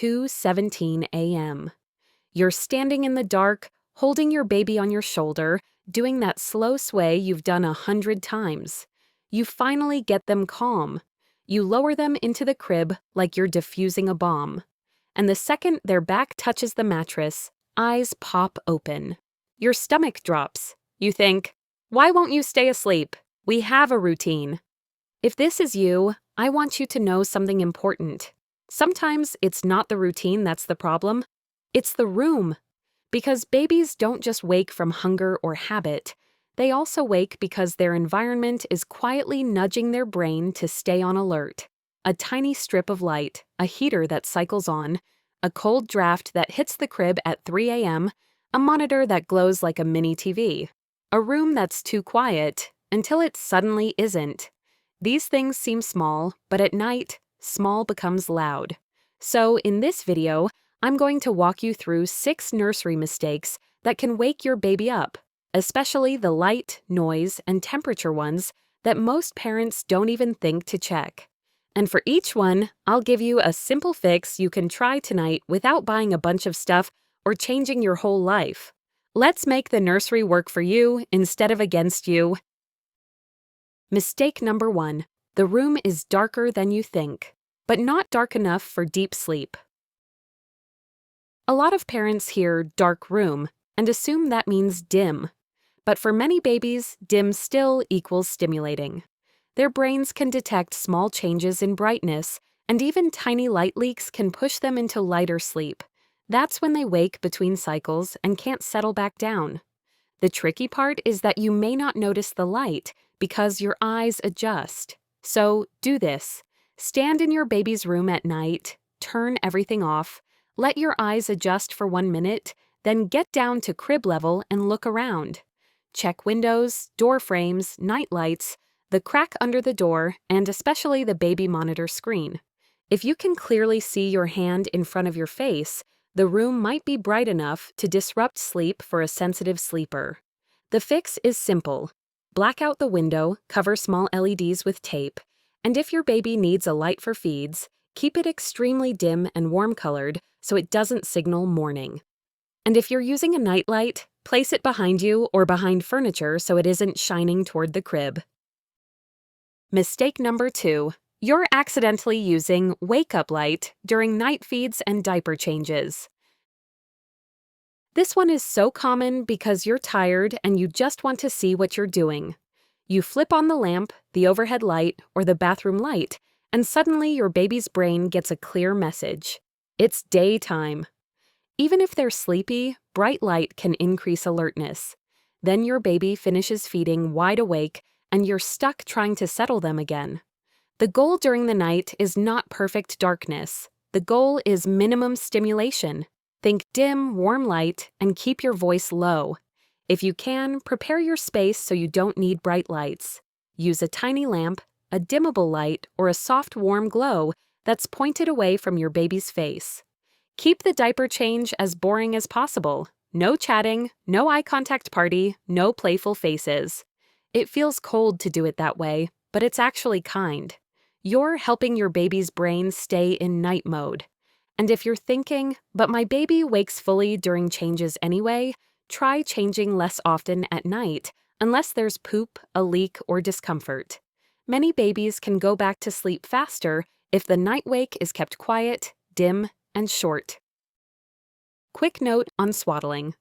2:17 a.m. You're standing in the dark, holding your baby on your shoulder, doing that slow sway you've done 100 times. You finally get them calm. You lower them into the crib like you're defusing a bomb. And the second their back touches the mattress, eyes pop open. Your stomach drops. You think, "Why won't you stay asleep? We have a routine." If this is you, I want you to know something important. Sometimes it's not the routine that's the problem. It's the room. Because babies don't just wake from hunger or habit. They also wake because their environment is quietly nudging their brain to stay on alert. A tiny strip of light, a heater that cycles on, a cold draft that hits the crib at 3 a.m., a monitor that glows like a mini TV, a room that's too quiet until it suddenly isn't. These things seem small, but at night, small becomes loud. So in this video, I'm going to walk you through 6 nursery mistakes that can wake your baby up, especially the light, noise, and temperature ones that most parents don't even think to check. And for each one, I'll give you a simple fix you can try tonight without buying a bunch of stuff or changing your whole life. Let's make the nursery work for you instead of against you. Mistake number 1. The room is darker than you think, but not dark enough for deep sleep. A lot of parents hear dark room and assume that means dim. But for many babies, dim still equals stimulating. Their brains can detect small changes in brightness, and even tiny light leaks can push them into lighter sleep. That's when they wake between cycles and can't settle back down. The tricky part is that you may not notice the light because your eyes adjust. So do this. Stand in your baby's room at night, turn everything off, let your eyes adjust for 1 minute, then get down to crib level and look around. Check windows, door frames, night lights, the crack under the door, and especially the baby monitor screen. If you can clearly see your hand in front of your face, the room might be bright enough to disrupt sleep for a sensitive sleeper. The fix is simple. Black out the window, cover small LEDs with tape, and if your baby needs a light for feeds, keep it extremely dim and warm-colored so it doesn't signal morning. And if you're using a nightlight, place it behind you or behind furniture so it isn't shining toward the crib. Mistake number 2. You're accidentally using wake-up light during night feeds and diaper changes. This one is so common because you're tired and you just want to see what you're doing. You flip on the lamp, the overhead light, or the bathroom light, and suddenly your baby's brain gets a clear message. It's daytime. Even if they're sleepy, bright light can increase alertness. Then your baby finishes feeding wide awake, and you're stuck trying to settle them again. The goal during the night is not perfect darkness. The goal is minimum stimulation. Think dim, warm light, and keep your voice low. If you can, prepare your space so you don't need bright lights. Use a tiny lamp, a dimmable light, or a soft, warm glow that's pointed away from your baby's face. Keep the diaper change as boring as possible. No chatting, no eye contact party, no playful faces. It feels cold to do it that way, but it's actually kind. You're helping your baby's brain stay in night mode. And if you're thinking, but my baby wakes fully during changes anyway, try changing less often at night, unless there's poop, a leak, or discomfort. Many babies can go back to sleep faster if the night wake is kept quiet, dim, and short. Quick note on swaddling.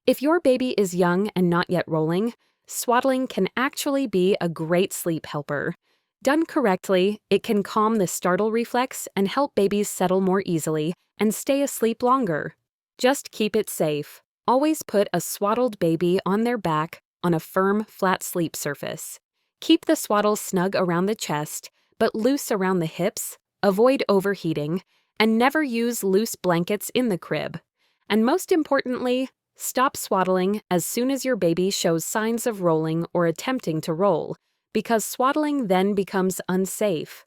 If your baby is young and not yet rolling, swaddling can actually be a great sleep helper. Done correctly, it can calm the startle reflex and help babies settle more easily and stay asleep longer. Just keep it safe. Always put a swaddled baby on their back on a firm, flat sleep surface. Keep the swaddle snug around the chest, but loose around the hips, avoid overheating, and never use loose blankets in the crib. And most importantly, stop swaddling as soon as your baby shows signs of rolling or attempting to roll, because swaddling then becomes unsafe.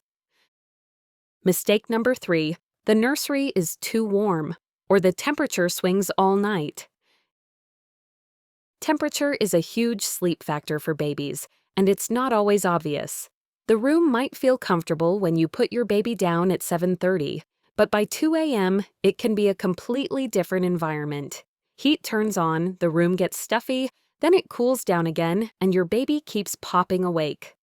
Mistake number 3. The nursery is too warm, or the temperature swings all night. Temperature is a huge sleep factor for babies, and it's not always obvious. The room might feel comfortable when you put your baby down at 7:30, But by 2 a.m., it can be a completely different environment. Heat turns on, the room gets stuffy, then it cools down again, and your baby keeps popping awake.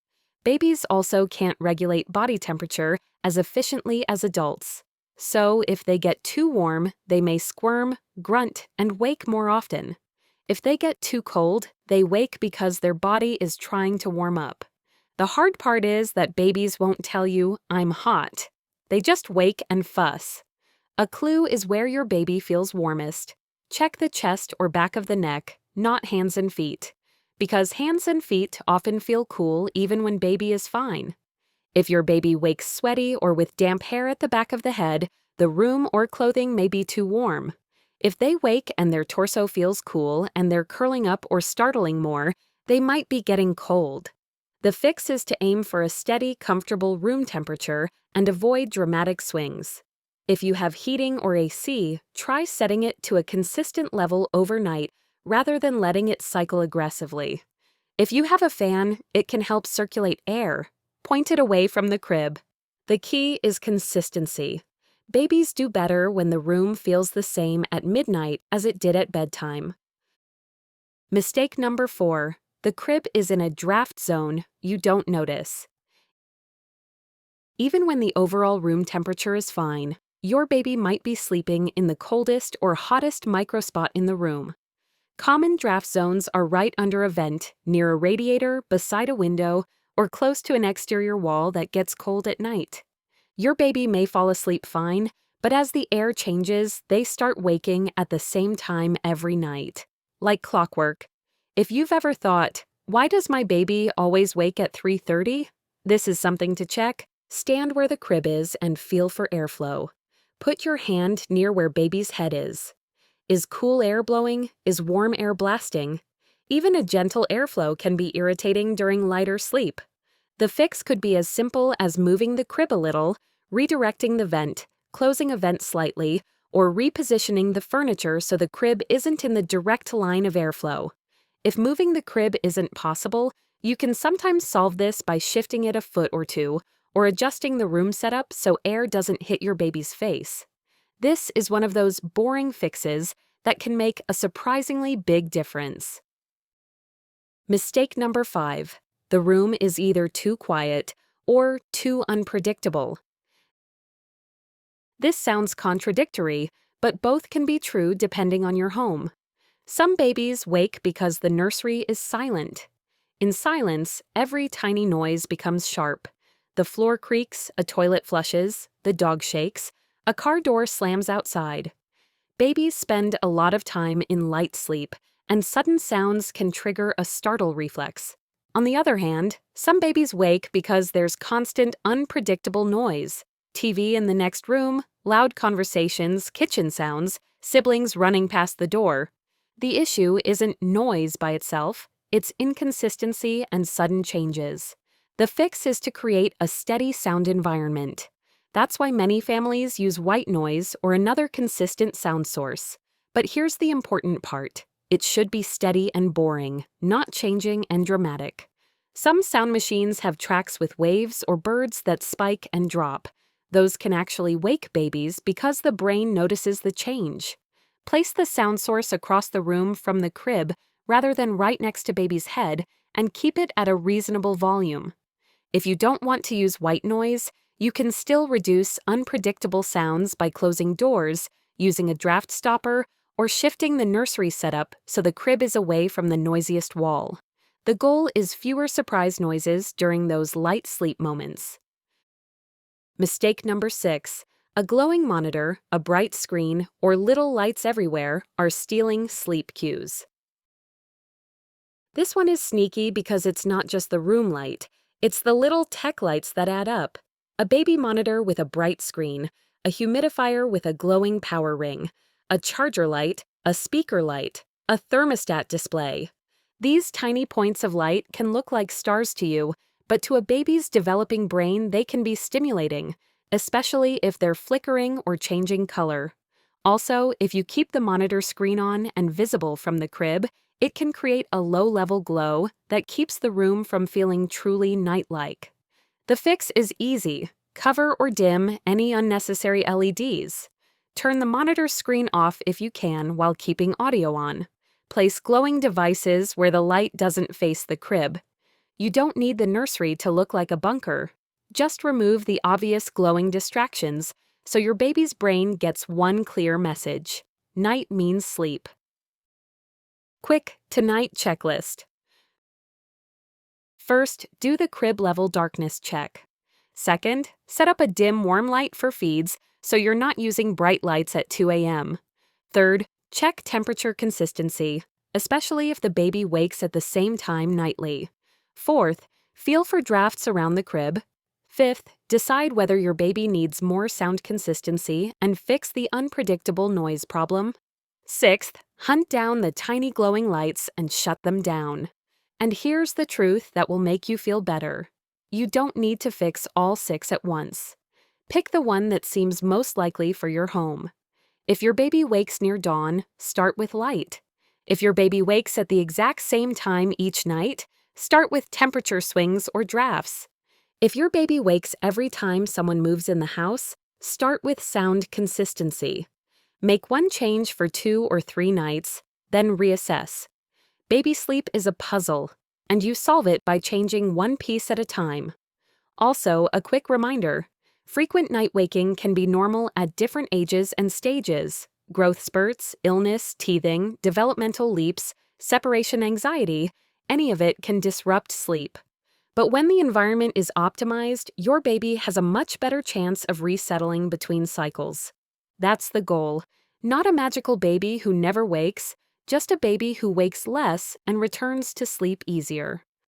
Babies also can't regulate body temperature as efficiently as adults. So, if they get too warm, they may squirm, grunt, and wake more often. If they get too cold, they wake because their body is trying to warm up. The hard part is that babies won't tell you, "I'm hot." They just wake and fuss. A clue is where your baby feels warmest. Check the chest or back of the neck, not hands and feet, because hands and feet often feel cool even when baby is fine. If your baby wakes sweaty or with damp hair at the back of the head, the room or clothing may be too warm. If they wake and their torso feels cool and they're curling up or startling more, they might be getting cold. The fix is to aim for a steady, comfortable room temperature and avoid dramatic swings. If you have heating or AC, try setting it to a consistent level overnight rather than letting it cycle aggressively. If you have a fan, it can help circulate air. Point it away from the crib. The key is consistency. Babies do better when the room feels the same at midnight as it did at bedtime. Mistake number 4. The crib is in a draft zone you don't notice. Even when the overall room temperature is fine, your baby might be sleeping in the coldest or hottest microspot in the room. Common draft zones are right under a vent, near a radiator, beside a window, or close to an exterior wall that gets cold at night. Your baby may fall asleep fine, but as the air changes, they start waking at the same time every night. Like clockwork. If you've ever thought, "Why does my baby always wake at 3:30? This is something to check. Stand where the crib is and feel for airflow. Put your hand near where baby's head is. Is cool air blowing? Is warm air blasting? Even a gentle airflow can be irritating during lighter sleep. The fix could be as simple as moving the crib a little, redirecting the vent, closing a vent slightly, or repositioning the furniture so the crib isn't in the direct line of airflow. If moving the crib isn't possible, you can sometimes solve this by shifting it a foot or two, or adjusting the room setup so air doesn't hit your baby's face. This is one of those boring fixes that can make a surprisingly big difference. Mistake number 5. The room is either too quiet or too unpredictable. This sounds contradictory, but both can be true depending on your home. Some babies wake because the nursery is silent. In silence, every tiny noise becomes sharp. The floor creaks, a toilet flushes, the dog shakes, a car door slams outside. Babies spend a lot of time in light sleep, and sudden sounds can trigger a startle reflex. On the other hand, some babies wake because there's constant, unpredictable noise. TV in the next room, loud conversations, kitchen sounds, siblings running past the door. The issue isn't noise by itself, it's inconsistency and sudden changes. The fix is to create a steady sound environment. That's why many families use white noise or another consistent sound source. But here's the important part. It should be steady and boring, not changing and dramatic. Some sound machines have tracks with waves or birds that spike and drop. Those can actually wake babies because the brain notices the change. Place the sound source across the room from the crib rather than right next to baby's head and keep it at a reasonable volume. If you don't want to use white noise, you can still reduce unpredictable sounds by closing doors, using a draft stopper, or shifting the nursery setup so the crib is away from the noisiest wall. The goal is fewer surprise noises during those light sleep moments. Mistake number 6. A glowing monitor, a bright screen, or little lights everywhere are stealing sleep cues. This one is sneaky because it's not just the room light, it's the little tech lights that add up. A baby monitor with a bright screen, a humidifier with a glowing power ring, a charger light, a speaker light, a thermostat display. These tiny points of light can look like stars to you, but to a baby's developing brain they can be stimulating, especially if they're flickering or changing color. Also, if you keep the monitor screen on and visible from the crib, it can create a low-level glow that keeps the room from feeling truly night-like. The fix is easy. Cover or dim any unnecessary LEDs. Turn the monitor screen off if you can while keeping audio on. Place glowing devices where the light doesn't face the crib. You don't need the nursery to look like a bunker. Just remove the obvious glowing distractions so your baby's brain gets one clear message. Night means sleep. Quick to-night checklist. First, do the crib level darkness check. Second, set up a dim warm light for feeds so you're not using bright lights at 2 a.m. Third, check temperature consistency, especially if the baby wakes at the same time nightly. Fourth, feel for drafts around the crib. Fifth, decide whether your baby needs more sound consistency and fix the unpredictable noise problem. Sixth, hunt down the tiny glowing lights and shut them down. And here's the truth that will make you feel better. You don't need to fix all 6 at once. Pick the one that seems most likely for your home. If your baby wakes near dawn, start with light. If your baby wakes at the exact same time each night, start with temperature swings or drafts. If your baby wakes every time someone moves in the house, start with sound consistency. Make one change for 2 or 3 nights, then reassess. Baby sleep is a puzzle, and you solve it by changing one piece at a time. Also, a quick reminder, frequent night waking can be normal at different ages and stages. Growth spurts, illness, teething, developmental leaps, separation anxiety, any of it can disrupt sleep. But when the environment is optimized, your baby has a much better chance of resettling between cycles. That's the goal. Not a magical baby who never wakes, just a baby who wakes less and returns to sleep easier.